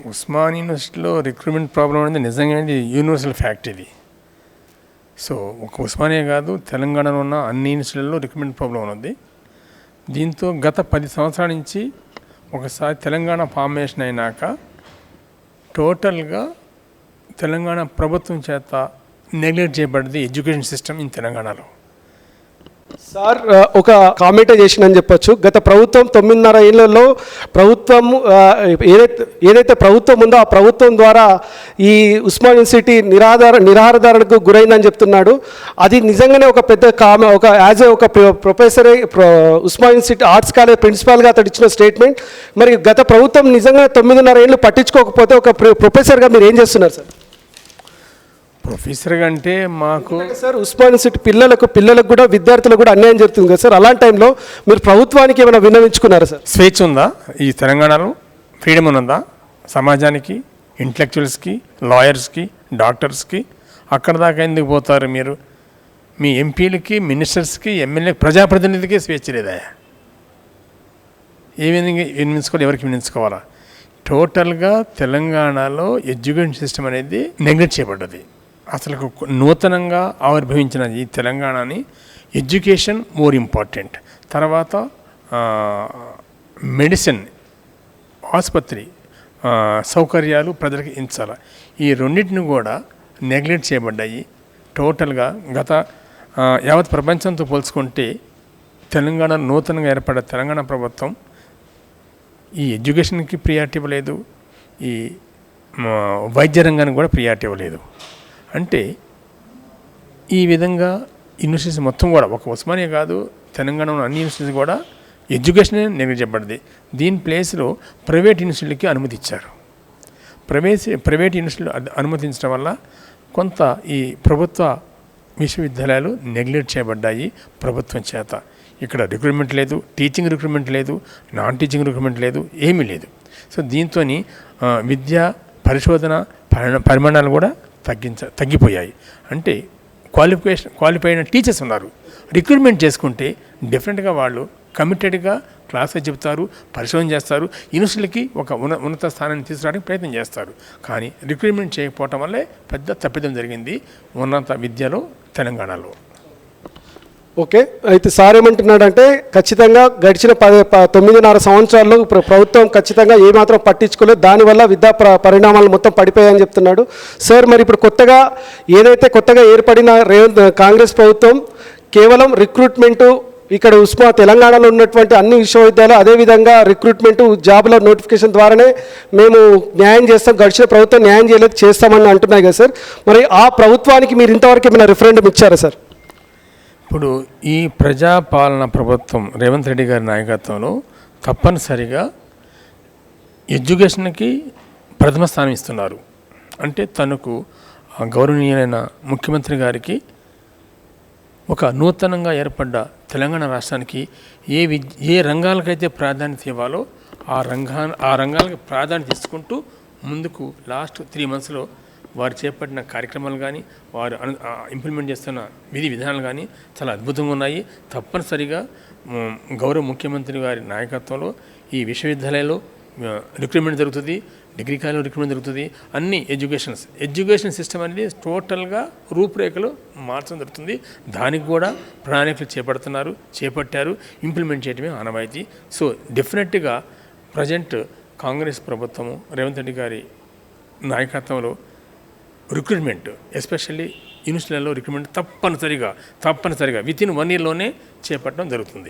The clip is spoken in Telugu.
ఉస్మానియా యూనివర్సిటీలో రిక్రూట్మెంట్ ప్రాబ్లం అనేది నిజంగా యూనివర్సల్ ఫ్యాక్ట్ ఇది. సో ఒక ఉస్మానియా కాదు, తెలంగాణలో ఉన్న అన్ని యూనివర్సిటీలలో రిక్రూట్మెంట్ ప్రాబ్లం ఉన్నది. దీంతో గత 10 సంవత్సరాల నుంచి ఒకసారి తెలంగాణ ఫార్మేషన్ అయినాక టోటల్గా తెలంగాణ ప్రభుత్వం చేత నెగ్లెక్ట్ చేయబడింది ఎడ్యుకేషన్ సిస్టమ్ ఇన్ తెలంగాణలో. సార్ ఒక కామెంటే చేసిందని చెప్పొచ్చు. గత ప్రభుత్వం 9.5 ఏళ్లలో ప్రభుత్వం ఏదైతే ప్రభుత్వం ఉందో ఆ ప్రభుత్వం ద్వారా ఈ ఉస్మాన్ యూనివర్సిటీ నిరాధారణకు గురైందని చెప్తున్నాడు. అది నిజంగానే ఒక పెద్ద ఒక యాజ్ ఏ ఒక ప్రొఫెసరే ఉస్మాన్ యూనివర్సిటీ ఆర్ట్స్ కాలేజ్ ప్రిన్సిపాల్గా అతడు ఇచ్చిన స్టేట్మెంట్. మరి గత ప్రభుత్వం నిజంగా 9.5 ఏళ్ళు పట్టించుకోకపోతే ఒక ప్రొఫెసర్గా మీరు ఏం చేస్తున్నారు సార్? ప్రొఫెసర్గా అంటే మాకు సార్ ఉస్మాన్ యూనివర్సిటీ పిల్లలకు కూడా విద్యార్థులకు కూడా అన్యాయం జరుగుతుంది కదా సార్. అలాంటి టైంలో మీరు ప్రభుత్వానికి ఏమైనా విన్నవించుకున్నారా సార్? స్వేచ్ఛ ఉందా ఈ తెలంగాణలో? ఫ్రీడమ్ ఉన్నదా సమాజానికి, ఇంటలెక్చువల్స్కి, లాయర్స్కి, డాక్టర్స్కి? అక్కడ దాకా ఎందుకు పోతారు మీరు? మీ ఎంపీలకి, మినిస్టర్స్కి, ఎమ్మెల్యే, ప్రజాప్రతినిధికి స్వేచ్ఛ లేదా? ఏ విధంగా వినిపించుకోవాలి, ఎవరికి వినిపించుకోవాలా? టోటల్గా తెలంగాణలో ఎడ్యుకేషన్ సిస్టమ్ అనేది నెగ్లెక్ట్ చేయబడ్డది. అసలు నూతనంగా ఆవిర్భవించిన ఈ తెలంగాణని ఎడ్యుకేషన్ మోర్ ఇంపార్టెంట్, తర్వాత మెడిసిన్, ఆసుపత్రి సౌకర్యాలు ప్రజలకు ఇచ్చాలి. ఈ రెండింటిని కూడా నెగ్లెక్ట్ చేయబడ్డాయి. టోటల్గా గత యావత్ ప్రపంచంతో పోల్చుకుంటే తెలంగాణ నూతనంగా ఏర్పడ్డ తెలంగాణ ప్రభుత్వం ఈ ఎడ్యుకేషన్కి ప్రియారిటీ ఇవ్వలేదు, ఈ వైద్య రంగానికి కూడా ప్రియారిటీ ఇవ్వలేదు. అంటే ఈ విధంగా యూనివర్సిటీస్ మొత్తం కూడా ఒక ఉస్మానియా కాదు, తెలంగాణలో అన్ని యూనివర్సిటీస్ కూడా ఎడ్యుకేషన్ నెగ్లెక్ట్ చేయబడింది. దీని ప్లేస్లో ప్రైవేట్ యూనివర్సిటీలకి అనుమతి ఇచ్చారు. ప్రైవేట్ యూనివర్సిటీలు అనుమతించడం వల్ల కొంత ఈ ప్రభుత్వ విశ్వవిద్యాలయాలు నెగ్లెక్ట్ చేయబడ్డాయి ప్రభుత్వం చేత. ఇక్కడ రిక్రూట్మెంట్ లేదు, టీచింగ్ రిక్రూట్మెంట్ లేదు, నాన్ టీచింగ్ రిక్రూట్మెంట్ లేదు, ఏమీ లేదు. సో దీంతో విద్యా పరిశోధన పరిమాణాలు కూడా తగ్గిపోయాయి. అంటే క్వాలిఫై అయిన టీచర్స్ ఉన్నారు, రిక్రూట్మెంట్ చేసుకుంటే డెఫినెట్గా వాళ్ళు కమిటెడ్గా క్లాసెస్ చెబుతారు, పరిశోధన చేస్తారు, యూనివర్సిటీలకి ఒక ఉన్నత స్థానాన్ని తీసుకురావడానికి ప్రయత్నం చేస్తారు. కానీ రిక్రూట్మెంట్ చేయకపోవటం వల్లే పెద్ద తప్పిదం జరిగింది ఉన్నత విద్యలో తెలంగాణలో. ఓకే, అయితే సార్ ఏమంటున్నాడంటే ఖచ్చితంగా గడిచిన 9.5 సంవత్సరాల్లో ప్రభుత్వం ఖచ్చితంగా ఏమాత్రం పట్టించుకోలేదు, దానివల్ల విద్యా పరిణామాలు మొత్తం పడిపోయాయని చెప్తున్నాడు. సార్ మరి ఇప్పుడు కొత్తగా ఏర్పడిన కాంగ్రెస్ ప్రభుత్వం కేవలం రిక్రూట్మెంటు ఇక్కడ తెలంగాణలో ఉన్నటువంటి అన్ని విశ్వవిద్యాలయాలు అదేవిధంగా రిక్రూట్మెంటు జాబ్ల నోటిఫికేషన్ ద్వారానే మేము న్యాయం చేస్తాం, గడిచిన ప్రభుత్వం న్యాయం చేయలేదు చేస్తామని అంటున్నాయి కదా సార్. మరి ఆ ప్రభుత్వానికి మీరు ఇంతవరకు ఏమైనా రిఫరెండం ఇచ్చారా సార్? ఇప్పుడు ఈ ప్రజాపాలన ప్రభుత్వం రేవంత్ రెడ్డి గారి నాయకత్వంలో తప్పనిసరిగా ఎడ్యుకేషన్కి ప్రథమ స్థానం ఇస్తున్నారు. అంటే తనకు గౌరవనీయులైన ముఖ్యమంత్రి గారికి ఒక నూతనంగా ఏర్పడ్డ తెలంగాణ రాష్ట్రానికి ఏ రంగాలకైతే ప్రాధాన్యత ఇవ్వాలో ఆ రంగాలకు ప్రాధాన్యత తీసుకుంటూ ముందుకు లాస్ట్ 3 monthsలో వారు చేపట్టిన కార్యక్రమాలు కానీ, వారు ఇంప్లిమెంట్ చేస్తున్న విధి విధానాలు కానీ చాలా అద్భుతంగా ఉన్నాయి. తప్పనిసరిగా గౌరవ ముఖ్యమంత్రి గారి నాయకత్వంలో ఈ విశ్వవిద్యాలయాల్లో రిక్రూట్మెంట్ జరుగుతుంది, డిగ్రీ కాలేజీలో రిక్రూట్మెంట్ జరుగుతుంది. అన్ని ఎడ్యుకేషన్ సిస్టమ్ అనేది టోటల్గా రూపురేఖలు మార్చడం జరుగుతుంది. దానికి కూడా ప్రణాళికలు చేపట్టారు, ఇంప్లిమెంట్ చేయడమే ఆనవాయితీ. సో డెఫినెట్గా ప్రజెంట్ కాంగ్రెస్ ప్రభుత్వము రేవంత్ రెడ్డి గారి నాయకత్వంలో రిక్రూట్మెంట్ ఎస్పెషల్లీ యూనివర్సిటీలలో రిక్రూట్మెంట్ తప్పనిసరిగా వితిన్ 1 yearలోనే చేపట్టడం జరుగుతుంది.